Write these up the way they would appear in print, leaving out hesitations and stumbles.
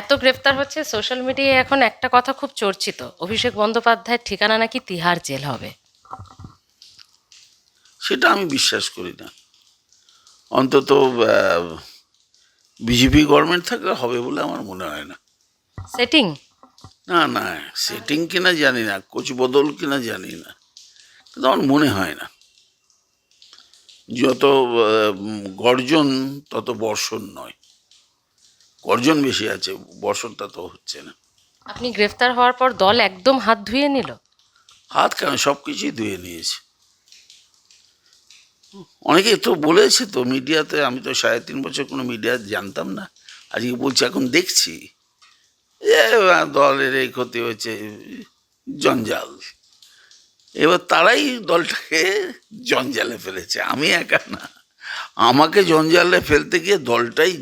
এত গ্রেফতার হচ্ছে সোশ্যাল মিডিয়ায়, এখন একটা কথা খুব চর্চিত, অভিষেক বন্দ্যোপাধ্যায়ের ঠিকানা নাকি তিহার জেল হবে। সেটা আমি বিশ্বাস করি না। অন্তত বিজেপি গভর্নমেন্ট থাকলে হবে বলে আমার মনে হয় না। সেটিং। না না, সেটিং কিনা জানি না, কোচ বদল কিনা জানি না, কিন্তু আমার মনে হয় না। যত গর্জন তত বর্ষণ নয়, গর্জন বেশি আছে, বর্ষণটা তো হচ্ছে না। আপনি গ্রেফতার হওয়ার পর দল একদম হাত ধুয়ে নিল। হাত কেন, সব কিছুই ধুয়ে নিয়েছে। অনেকে তো বলেছে তো মিডিয়াতে, আমি তো 3.5 বছর কোনো মিডিয়া জানতাম না, আজকে বলছি এখন দেখছি যে দলের এই ক্ষতি হয়েছে, জঞ্জাল। এবার তারাই দলটাকে জঞ্জালে ফেলেছে, আমি একা না। আমাকে জঞ্জালে ফেলতে গিয়ে দলটাই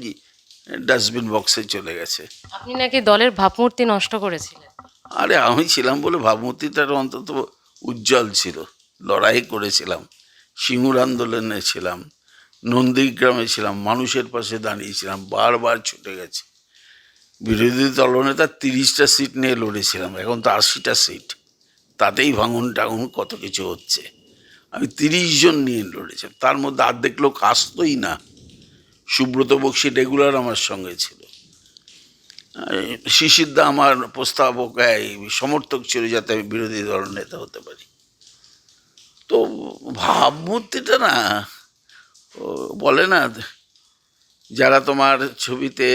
ডাস্টবিন বক্সে চলে গেছে। আপনি নাকি দলের ভাবমূর্তি নষ্ট করেছিলেন। আরে আমি ছিলাম বলে ভাবমূর্তিটার অন্তত উজ্জ্বল ছিল। লড়াই করেছিলাম, সিঙ্গুর আন্দোলনে ছিলাম, নন্দীগ্রামে ছিলাম, মানুষের পাশে দাঁড়িয়েছিলাম, বারবার ছুটে গেছে। বিরোধী দলনেতা 30টা সিট নিয়ে লড়েছিলাম, এখন তো 80টা সিট, তাতেই ভাঙন টাঙন কত কিছু হচ্ছে। আমি 30 জন নিয়ে লড়েছিলাম, তার মধ্যে অর্ধেক লোক আসতোই না। সুব্রত বক্সী রেগুলার আমার সঙ্গে ছিল, শিশিরদা আমার প্রস্তাবক সমর্থক ছিল যাতে আমি বিরোধী দল নেতা হতে পারি। তো ভাবমূর্তিটা না, বলে না, যারা তোমার ছবিতে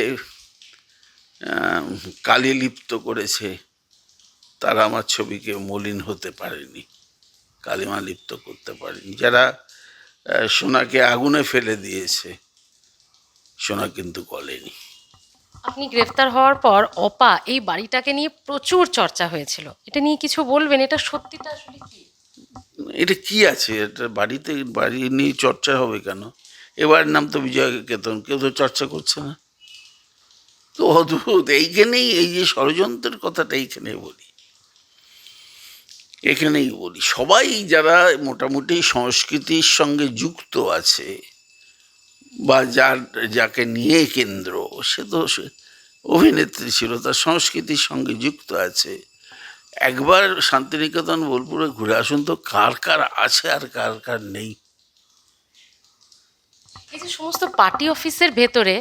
কালি লিপ্ত করেছে তারা আমার ছবিকে মলিন হতে পারেনি, কালিমা লিপ্ত করতে পারেনি। যারা সোনাকে আগুনে ফেলে দিয়েছে, সোনা কিন্তু গলেনি। আপনি গ্রেফতার হওয়ার পর অপা এই বাড়িটাকে নিয়ে প্রচুর চর্চা হয়েছিল, এটা নিয়ে কিছু বলবেন? এটা সত্যিটা আসলে কি? এটা কি আছে, এটা বাড়িতে বাড়ি নিয়ে চর্চা হবে কেন? এবার নাম তো বিজয় কেতন, কেউ তো চর্চা করছে না। তো অদ্ভুত, এইখানেই এই যে ষড়যন্ত্রের কথাটা এইখানেই বলি, এখানেই বলি সবাই যারা মোটামুটি সংস্কৃতির সঙ্গে যুক্ত আছে বা যাকে নিয়ে কেন্দ্র, সে তো অভিনেত্রী ছিল, তার সংস্কৃতির সঙ্গে যুক্ত আছে। একবার শান্তিনিকেতন বোলপুরে ঘুরে আসুন তো, কার কার আছে আর কার কার নেই। এই যে সমস্ত পার্টি অফিসের ভেতরে,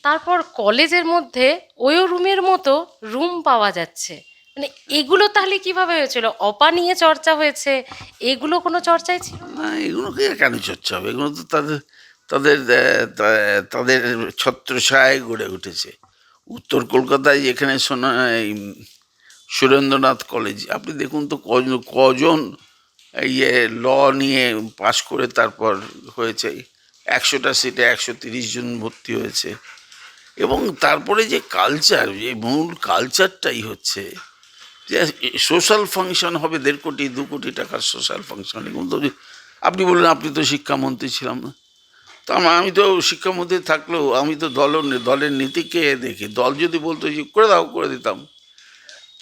তারপর কলেজের মধ্যে ওয়ো রুমের মতো রুম পাওয়া যাচ্ছে, মানে এগুলো তাহলে কিভাবে হয়েছিল? অপা নিয়ে চর্চা হয়েছে, এগুলো কোনো চর্চাই ছিল না? না, এগুলোকে কেন চর্চা হবে? এগুলো তো তাদের তাদের তাদের ছত্রছায়ায় গড়ে উঠেছে। উত্তর কলকাতায় যেখানে সুরেন্দ্রনাথ কলেজ, আপনি দেখুন তো কজন কজন ইয়ে ল নিয়ে পাশ করে তারপর হয়েছে, 100টা সিটে 130 জন ভর্তি হয়েছে। এবং তারপরে যে কালচার, যে মূল কালচারটাই হচ্ছে যে সোশ্যাল ফাংশন হবে 1.5 কোটি 2 কোটি টাকার সোশ্যাল ফাংশন। এগুলো তো আপনি বললেন আপনি তো শিক্ষামন্ত্রী ছিলাম না, তো আমি তো শিক্ষামন্ত্রী থাকলেও আমি তো দলের নীতিকে দেখি। দল যদি বলতো যে করে দাও, করে দিতাম।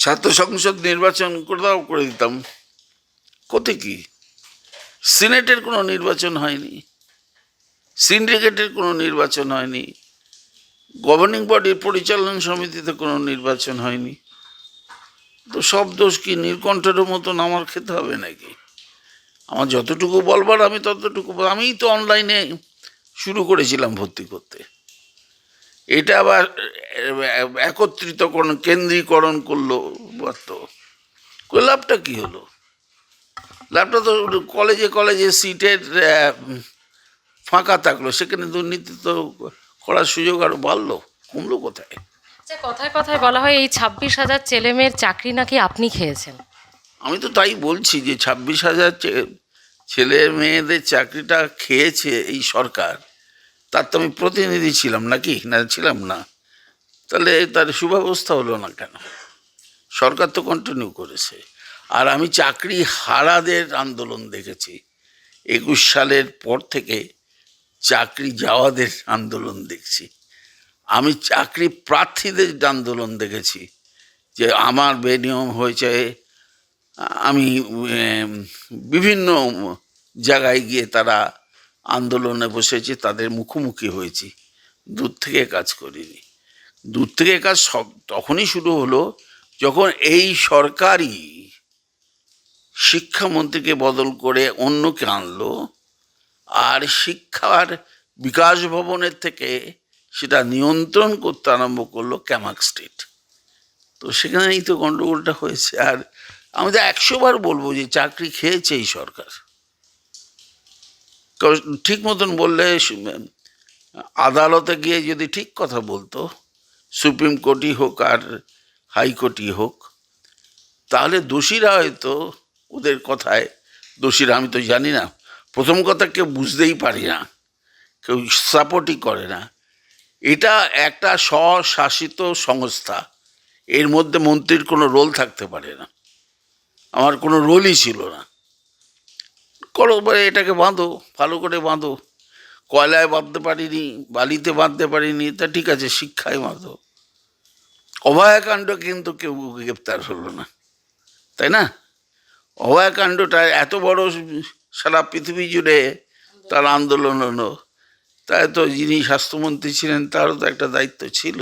ছাত্র সংসদ নির্বাচন করে দাও, করে দিতাম। কোথা কি সিনেটের কোনো নির্বাচন হয়নি, সিন্ডিকেটের কোনো নির্বাচন হয়নি, গভর্নিং বডির পরিচালন সমিতিতে কোনো নির্বাচন হয়নি। তো সব দোষ কি নীলকণ্ঠের মতন আমার খেতে হবে নাকি? আমার যতটুকু বলবার আমি ততটুকু আমিই তো অনলাইনে শুরু করেছিলাম ভর্তি করতে। এটা আবার একত্রিতকরণ, কেন্দ্রীকরণ করলো, তো লাভটা কি হলো? লাভটা তো কলেজে কলেজে সিটের ফাঁকা থাকলো, সেখানে দুর্নীতি তো করার সুযোগ আরো বাড়লো, কমলো কোথায়? আচ্ছা, কথায় কথায় বলা হয় এই 26,000 ছেলেমেয়ের চাকরি নাকি আপনি খেয়েছেন। আমি তো তাই বলছি যে 26,000 ছেলে মেয়েদের চাকরিটা খেয়েছে এই সরকার, তার তো আমি প্রতিনিধি ছিলাম নাকি? না, ছিলাম না। তাহলে তার সুব্যবস্থা হলো না কেন? সরকার তো কন্টিনিউ করেছে। আর আমি চাকরি হারাদের আন্দোলন দেখেছি, 21 সালের পর থেকে চাকরি যাওয়াদের আন্দোলন দেখছি। আমি চাকরি প্রার্থীদের আন্দোলন দেখেছি, যে আমার বেনিয়ম হয়েছে। আমি বিভিন্ন জায়গায় গিয়ে তারা আন্দোলনে বসেছে, তাদের মুখোমুখি হয়েছি, দূর থেকে কাজ করিনি। দূর থেকে কাজ সব তখনই শুরু হলো যখন এই সরকারই শিক্ষামন্ত্রীকে বদল করে অন্যকে আনলো, আর শিক্ষার বিকাশ ভবনের থেকে সেটা নিয়ন্ত্রণ করতে আরম্ভ করলো ক্যামাক স্ট্রিট। তো সেখানেই তো গন্ডগোলটা হয়েছে। আর আমি তো 100 বার বলবো যে চাকরি খেয়েছে এই সরকার। কারণ ঠিক মতন বললে আদালতে গিয়ে যদি ঠিক কথা বলতো, সুপ্রিম কোর্টই হোক আর হাইকোর্টই হোক, তাহলে দোষীরা হয়তো ওদের কথায় দোষীরা, আমি তো জানি না, প্রথম কথা কেউ বুঝতেই পারি না, কেউ সাপোর্টই করে না। এটা একটা স্বশাসিত সংস্থা, এর মধ্যে মন্ত্রীর কোনো রোল থাকতে পারে না। আমার কোনো রোলই ছিল না। করো এটাকে বাঁধো, ভালো করে বাঁধো। কয়লায় বাঁধতে পারিনি, বালিতে বাঁধতে পারিনি, তা ঠিক আছে, শিক্ষায় বাঁধো। অভয়াকাণ্ড কিন্তু কেউ গ্রেপ্তার হলো না, তাই না? অভয়াকাণ্ডটা এত বড়, সারা পৃথিবী জুড়ে তার আন্দোলন হলো, তাই তো যিনি স্বাস্থ্যমন্ত্রী ছিলেন তারও তো একটা দায়িত্ব ছিল,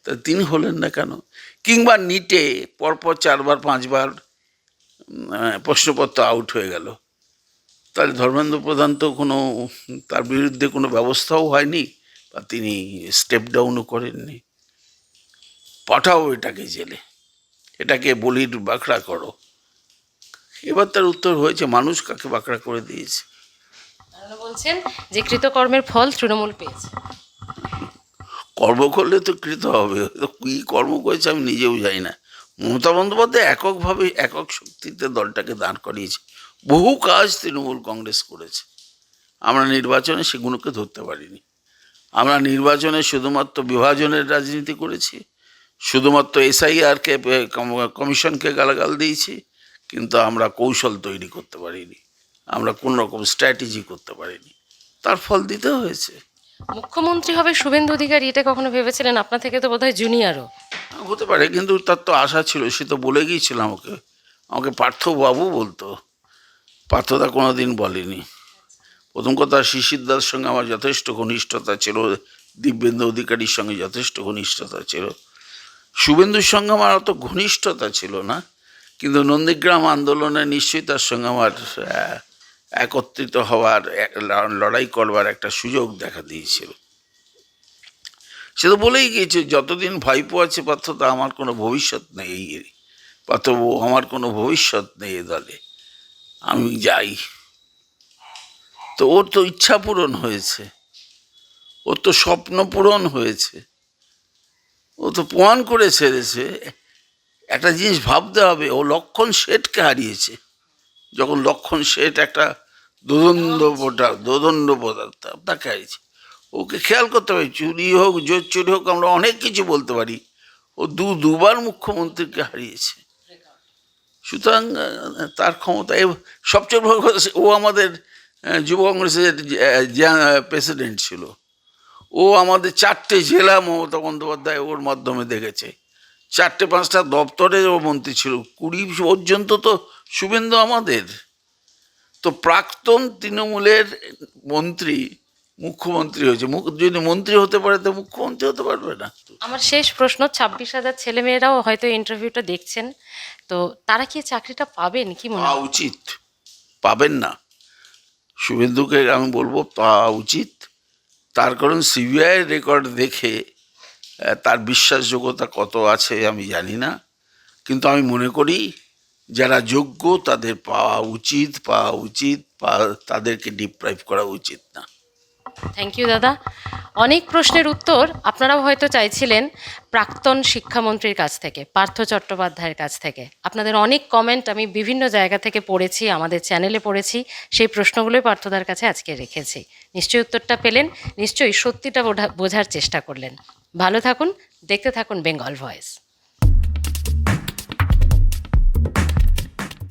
তা তিনি হলেন না কেন? কিংবা নিটে পরপর 4বার 5বার প্রশ্নপত্র আউট হয়ে গেল, তাহলে ধর্মেন্দ্র প্রধান তো কোনো, তার বিরুদ্ধে কোনো ব্যবস্থাও হয়নি বা তিনি স্টেপ ডাউনও করেননি। পাঠাও এটাকে জেলে, এটাকে বলির বাঁকড়া করো। এবার তার উত্তর হয়েছে, মানুষ কাকে বাঁকড়া করে দিয়েছে। আপনারা বলছেন যে কৃতকর্মের ফল তৃণমূল পেয়েছে। কর্ম করলে তো কৃত হবে, তো কী কর্ম করেছে আমি নিজেও জানি না। মমতা বন্দ্যোপাধ্যায় এককভাবে একক শক্তিতে দলটাকে দাঁড় করিয়েছে। বহু কাজ তৃণমূল কংগ্রেস করেছে, আমরা নির্বাচনে সেগুলোকে ধরতে পারিনি। আমরা নির্বাচনে শুধুমাত্র বিভাজনের রাজনীতি করেছি, শুধুমাত্র এসআইআরকে কমিশনকে গালাগাল দিয়েছি, কিন্তু আমরা কৌশল তৈরি করতে পারিনি, আমরা কোনো রকম স্ট্র্যাটেজি করতে পারিনি, তার ফল দিতে হয়েছে। মুখ্যমন্ত্রী হবে শুভেন্দু অধিকারী, এটা কখনো ভেবেছিলেন? আপনার থেকে তো বোধহয় জুনিয়রও। হতে পারে, কিন্তু তার তো আশা ছিল, সে তো বলে গিয়েছিল আমাকে, আমাকে পার্থবাবু বলতো, পার্থদা কোনো দিন বলেনি। প্রথম কথা, শিশিরদার সঙ্গে আমার যথেষ্ট ঘনিষ্ঠতা ছিল, দিব্যেন্দু অধিকারীর সঙ্গে যথেষ্ট ঘনিষ্ঠতা ছিল। শুভেন্দুর সঙ্গে আমার অত ঘনিষ্ঠতা ছিল না, কিন্তু নন্দীগ্রাম আন্দোলনে নিশ্চয়ই তার সঙ্গে আমার একত্রিত হওয়ার, লড়াই করবার একটা সুযোগ দেখা দিয়েছিল। সে তো বলেই গিয়েছে, যতদিন ভাইপো আছে পার্থদা আমার কোনো ভবিষ্যৎ নেই, পার্থবাবু আমার কোনো ভবিষ্যৎ নেই এ দলে, আমি যাই। তো ওর তো ইচ্ছা পূরণ হয়েছে, ওর তো স্বপ্ন পূরণ হয়েছে, ও তো প্রমাণ করে ছেড়েছে। একটা জিনিস ভাবতে হবে, ও লক্ষণ শেঠকে হারিয়েছে। যখন লক্ষণ শেঠ একটা দোদণ্ড পদার্থ, তাকে হারিয়েছে। ওকে খেয়াল করতে হবে, চুরি হোক জোর চুরি হোক, আমরা অনেক কিছু বলতে পারি, ও দুবার মুখ্যমন্ত্রীকে হারিয়েছে। সুতরাং তার ক্ষমতা, সবচেয়ে বড় কথা, ও আমাদের যুব কংগ্রেসের প্রেসিডেন্ট ছিল। ও আমাদের 4টে জেলা মমতা বন্দ্যোপাধ্যায় ওর মাধ্যমে দেখেছে, 4-5টা দপ্তরের ও মন্ত্রী ছিল, 20 পর্যন্ত তো শুভেন্দু আমাদের। তো প্রাক্তন তৃণমূলের মন্ত্রী মুখ্যমন্ত্রী হয়েছে, যদি মন্ত্রী হতে পারে তো মুখ্যমন্ত্রী হতে পারবে না? আমার শেষ প্রশ্ন, 26,000 ছেলেমেয়েরাও হয়তো ইন্টারভিউটা দেখছেন, তো তারা কি চাকরিটা পাবেন কি মনে পাওয়া হয়? উচিত, পাবেন না? শুভেন্দুকে আমি বলবো পাওয়া উচিত। তার কারণ সিবিআইয়ের রেকর্ড দেখে তার বিশ্বাসযোগ্যতা কত আছে আমি জানি না, কিন্তু আমি মনে করি যারা যোগ্য তাদের পাওয়া উচিত, তাদেরকে ডিপ্রাইভ করা উচিত না। থ্যাংক ইউ দাদা। অনেক প্রশ্নের উত্তর আপনারাও হয়তো চাইছিলেন প্রাক্তন শিক্ষামন্ত্রীর কাছ থেকে, পার্থ চট্টোপাধ্যায়ের কাছ থেকে। আপনাদের অনেক কমেন্ট আমি বিভিন্ন জায়গা থেকে পড়েছি, আমাদের চ্যানেলে পড়েছি, সেই প্রশ্নগুলোই পার্থদার কাছে আজকে রেখেছি। নিশ্চয়ই উত্তরটা পেলেন, নিশ্চয়ই সত্যিটা বোঝার চেষ্টা করলেন। ভালো থাকুন, দেখতে থাকুন বেঙ্গল ভয়েস।